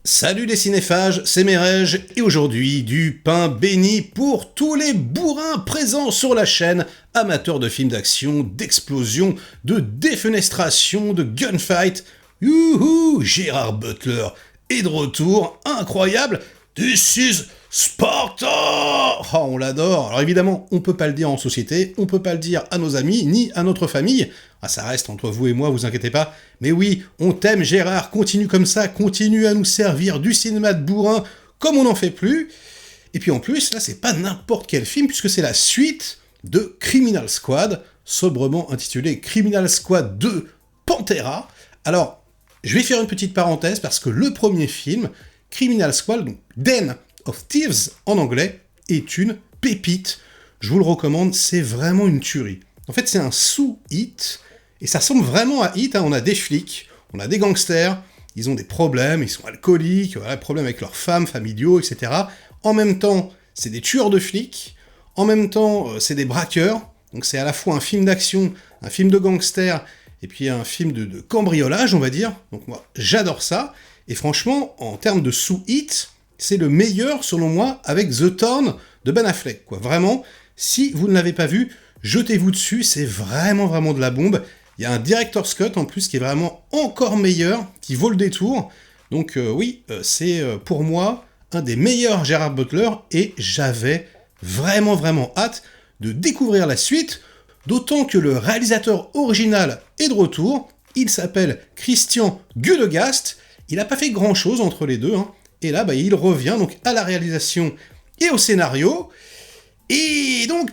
Salut les cinéphages, c'est Merege, et aujourd'hui, du pain béni pour tous les bourrins présents sur la chaîne, amateurs de films d'action, d'explosion, de défenestration, de gunfight. Youhou, Gérard Butler est de retour, incroyable, This is Sparta! Oh, on l'adore. Alors évidemment, on peut pas le dire en société, on peut pas le dire à nos amis, ni à notre famille. Ah, ça reste entre vous et moi, vous inquiétez pas. Mais oui, on t'aime Gérard, continue comme ça, continue à nous servir du cinéma de bourrin comme on n'en fait plus. Et puis en plus, là, c'est pas n'importe quel film, puisque c'est la suite de Criminal Squad, sobrement intitulé Criminal Squad 2 Pantera. Alors, je vais faire une petite parenthèse, parce que le premier film, Criminal Squad, donc Den of Thieves en anglais, est une pépite. Je vous le recommande, c'est vraiment une tuerie. En fait, c'est un sous-hit, et ça ressemble vraiment à Hit, hein. On a des flics, on a des gangsters, ils ont des problèmes, ils sont alcooliques, voilà, problèmes avec leurs femmes, familiaux, etc. En même temps, c'est des tueurs de flics, en même temps, c'est des braqueurs, donc c'est à la fois un film d'action, un film de gangsters, et puis un film de cambriolage, on va dire. Donc moi, j'adore ça, et franchement, en termes de sous-hit, c'est le meilleur, selon moi, avec The Town de Ben Affleck, quoi. Vraiment, si vous ne l'avez pas vu, jetez-vous dessus, c'est vraiment de la bombe. Il y a un director's cut en plus qui est vraiment encore meilleur, qui vaut le détour. Donc oui, c'est pour moi un des meilleurs Gérard Butler, et j'avais vraiment hâte de découvrir la suite, d'autant que le réalisateur original est de retour. Il s'appelle Christian Gudegast. Il n'a pas fait grand-chose entre les deux, hein. Et là, il revient donc à la réalisation et au scénario. Et donc,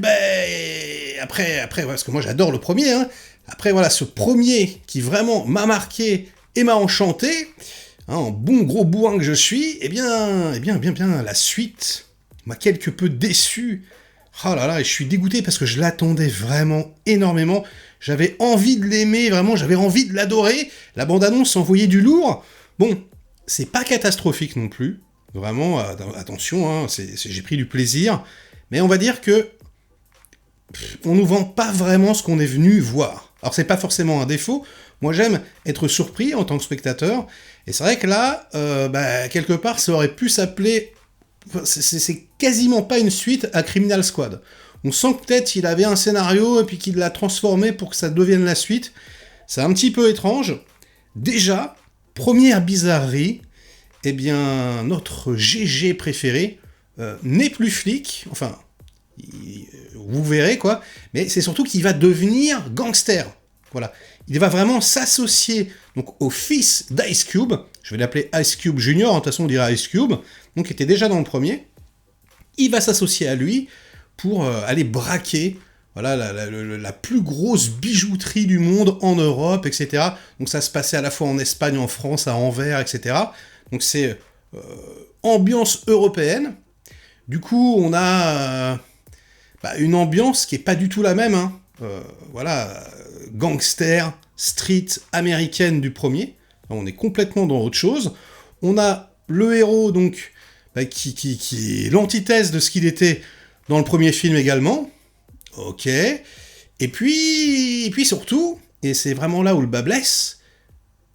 après, parce que moi j'adore le premier, hein, après voilà, ce premier qui vraiment m'a marqué et m'a enchanté, hein, en bon gros bourrin que je suis, bien, la suite m'a quelque peu déçu. Oh là là, et je suis dégoûté parce que je l'attendais vraiment énormément. J'avais envie de l'aimer, vraiment, j'avais envie de l'adorer. La bande-annonce envoyait du lourd. Bon, c'est pas catastrophique non plus. Vraiment, attention, hein, j'ai pris du plaisir. Mais on va dire que on nous vend pas vraiment ce qu'on est venu voir. Alors c'est pas forcément un défaut. Moi j'aime être surpris en tant que spectateur. Et c'est vrai que là, quelque part, ça aurait pu s'appeler... C'est quasiment pas une suite à Criminal Squad. On sent que peut-être il avait un scénario et puis qu'il l'a transformé pour que ça devienne la suite. C'est un petit peu étrange. Déjà, première bizarrerie, notre GG préféré n'est plus flic, enfin, vous verrez quoi, mais c'est surtout qu'il va devenir gangster. Voilà. Il va vraiment s'associer donc au fils d'Ice Cube, je vais l'appeler Ice Cube Junior, de toute façon on dirait Ice Cube, donc il était déjà dans le premier. Il va s'associer à lui pour aller braquer la plus grosse bijouterie du monde en Europe, etc. Donc ça se passait à la fois en Espagne, en France, à Anvers, etc. Donc c'est ambiance européenne. Du coup, on a une ambiance qui est pas du tout la même, hein. Gangster, street américaine du premier. On est complètement dans autre chose. On a le héros, donc, qui est l'antithèse de ce qu'il était dans le premier film également. Ok. Et puis surtout, et c'est vraiment là où le bas blesse,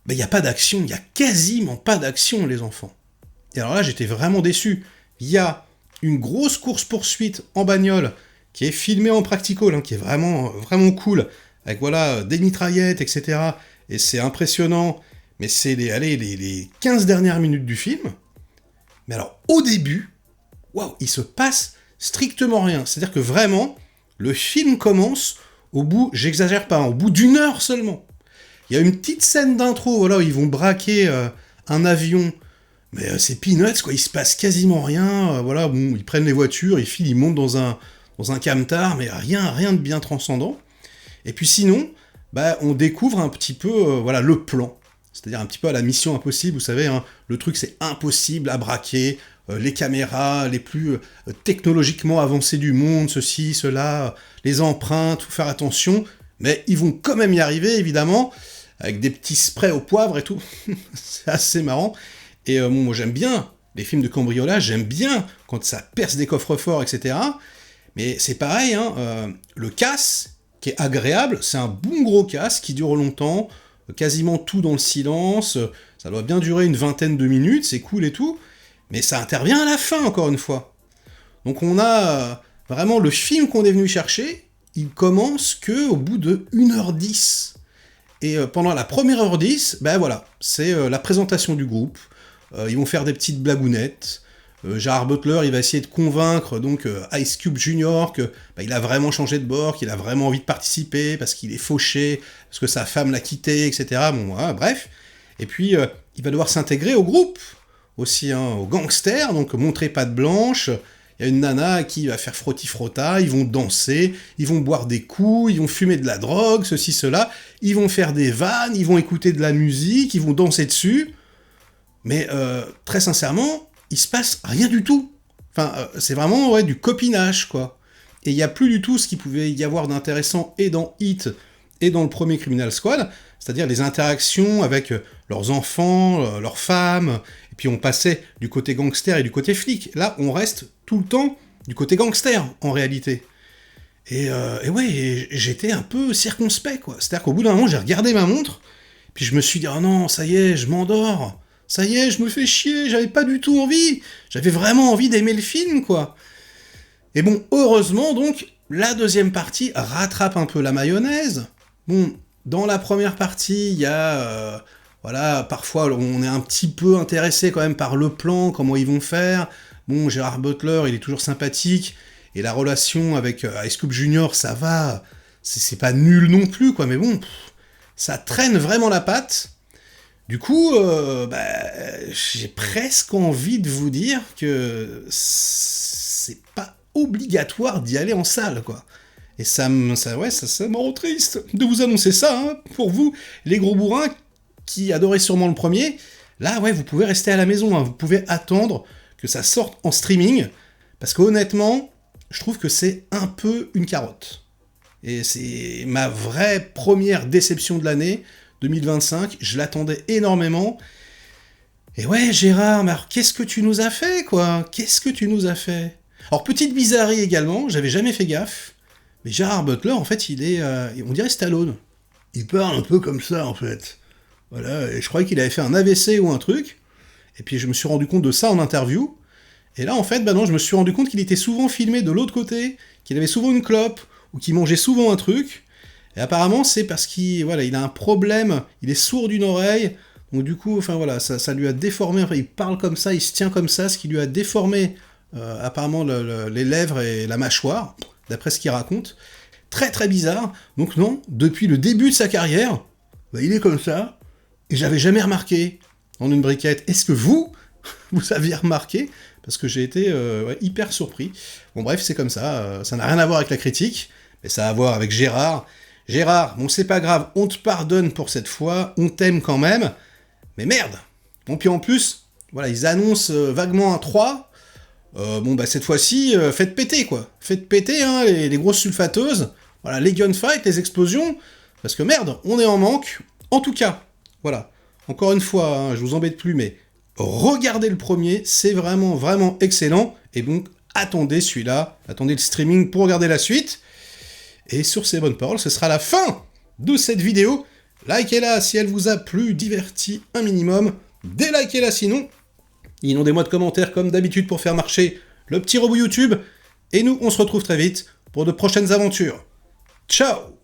il n'y a pas d'action, il n'y a quasiment pas d'action, les enfants. Et alors là, j'étais vraiment déçu. Il y a une grosse course-poursuite en bagnole qui est filmée en practical, hein, qui est vraiment cool, avec des mitraillettes, etc. Et c'est impressionnant, mais c'est les 15 dernières minutes du film. Mais alors, au début, waouh, il se passe strictement rien. C'est-à-dire que vraiment, le film commence au bout, j'exagère pas, au bout d'une heure seulement. Il y a une petite scène d'intro, où ils vont braquer un avion. Mais c'est peanuts, quoi, il se passe quasiment rien, ils prennent les voitures, ils filent, ils montent dans un camtar, mais rien de bien transcendant. Et puis sinon, on découvre un petit peu, le plan. C'est-à-dire un petit peu à la Mission Impossible, vous savez, hein, le truc c'est impossible à braquer, les caméras les plus technologiquement avancées du monde, ceci, cela, les empreintes, faut faire attention, mais ils vont quand même y arriver, évidemment, avec des petits sprays au poivre et tout, c'est assez marrant. Et moi j'aime bien les films de cambriolage, j'aime bien quand ça perce des coffres-forts, etc. Mais c'est pareil, hein, le casse, qui est agréable, c'est un bon gros casse qui dure longtemps, quasiment tout dans le silence, ça doit bien durer une vingtaine de minutes, c'est cool et tout, mais ça intervient à la fin, encore une fois. Donc on a vraiment le film qu'on est venu chercher, il commence que au bout de 1h10. Et pendant la première heure 10, ben voilà, c'est la présentation du groupe, ils vont faire des petites blagounettes, Gerard Butler, il va essayer de convaincre donc Ice Cube Jr. que il a vraiment changé de bord, qu'il a vraiment envie de participer, parce qu'il est fauché, parce que sa femme l'a quitté, etc. Bon, voilà, bref. Et puis, il va devoir s'intégrer au groupe, aussi, hein, aux gangsters, donc montrer patte blanche. Il y a une nana qui va faire frotti-frotta, ils vont danser, ils vont boire des coups, ils vont fumer de la drogue, ceci, cela, ils vont faire des vannes, ils vont écouter de la musique, ils vont danser dessus. Mais très sincèrement, il se passe rien du tout. Enfin, c'est vraiment du copinage, quoi. Et il n'y a plus du tout ce qu'il pouvait y avoir d'intéressant et dans Heat et dans le premier Criminal Squad, c'est-à-dire les interactions avec leurs enfants, leurs femmes, et puis on passait du côté gangster et du côté flic. Là, on reste tout le temps du côté gangster, en réalité. Et ouais, j'étais un peu circonspect, quoi. C'est-à-dire qu'au bout d'un moment, j'ai regardé ma montre, puis je me suis dit, oh non, ça y est, je m'endors. Ça y est, je me fais chier, j'avais pas du tout envie. J'avais vraiment envie d'aimer le film, quoi. Et bon, heureusement, donc, la deuxième partie rattrape un peu la mayonnaise. Bon, dans la première partie, il y a... voilà, parfois, on est un petit peu intéressé quand même par le plan, comment ils vont faire. Bon, Gerard Butler, il est toujours sympathique. Et la relation avec Ice Cube Jr., ça va. C'est pas nul non plus, quoi. Mais bon, ça traîne vraiment la patte. Du coup, j'ai presque envie de vous dire que c'est pas obligatoire d'y aller en salle, quoi. Et ça me rend triste de vous annoncer ça, hein, pour vous, les gros bourrins qui adoraient sûrement le premier. Là, ouais, vous pouvez rester à la maison, hein, vous pouvez attendre que ça sorte en streaming, parce qu'honnêtement, je trouve que c'est un peu une carotte. Et c'est ma vraie première déception de l'année, 2025, je l'attendais énormément. Et ouais, Gérard, mais alors qu'est-ce que tu nous as fait, quoi? Qu'est-ce que tu nous as fait? Alors, petite bizarrerie également, j'avais jamais fait gaffe, mais Gerard Butler, en fait, il est... on dirait Stallone. Il parle un peu comme ça, en fait. Voilà, et je croyais qu'il avait fait un AVC ou un truc, et puis je me suis rendu compte de ça en interview, et là, en fait, non, je me suis rendu compte qu'il était souvent filmé de l'autre côté, qu'il avait souvent une clope, ou qu'il mangeait souvent un truc. Et apparemment, c'est parce qu'il il a un problème, il est sourd d'une oreille, donc du coup, enfin voilà, ça lui a déformé, enfin, il parle comme ça, il se tient comme ça, ce qui lui a déformé apparemment les lèvres et la mâchoire, d'après ce qu'il raconte. Très très bizarre. Donc non, depuis le début de sa carrière, il est comme ça, et j'avais jamais remarqué en une briquette. Est-ce que vous aviez remarqué? Parce que j'ai été hyper surpris. Bon bref, c'est comme ça, ça n'a rien à voir avec la critique, mais ça a à voir avec Gérard. Gérard, bon c'est pas grave, on te pardonne pour cette fois, on t'aime quand même, mais merde. Bon puis en plus, voilà, ils annoncent vaguement un 3, cette fois-ci, faites péter quoi. Faites péter hein, les grosses sulfateuses, voilà, les gunfights, les explosions, parce que merde, on est en manque. En tout cas, voilà, encore une fois, hein, je vous embête plus, mais regardez le premier, c'est vraiment, vraiment excellent, et donc attendez celui-là, attendez le streaming pour regarder la suite. Et sur ces bonnes paroles, ce sera la fin de cette vidéo. Likez-la si elle vous a plu, diverti un minimum. Délikez-la sinon. Inondez-moi de commentaires comme d'habitude pour faire marcher le petit robot YouTube. Et nous, on se retrouve très vite pour de prochaines aventures. Ciao!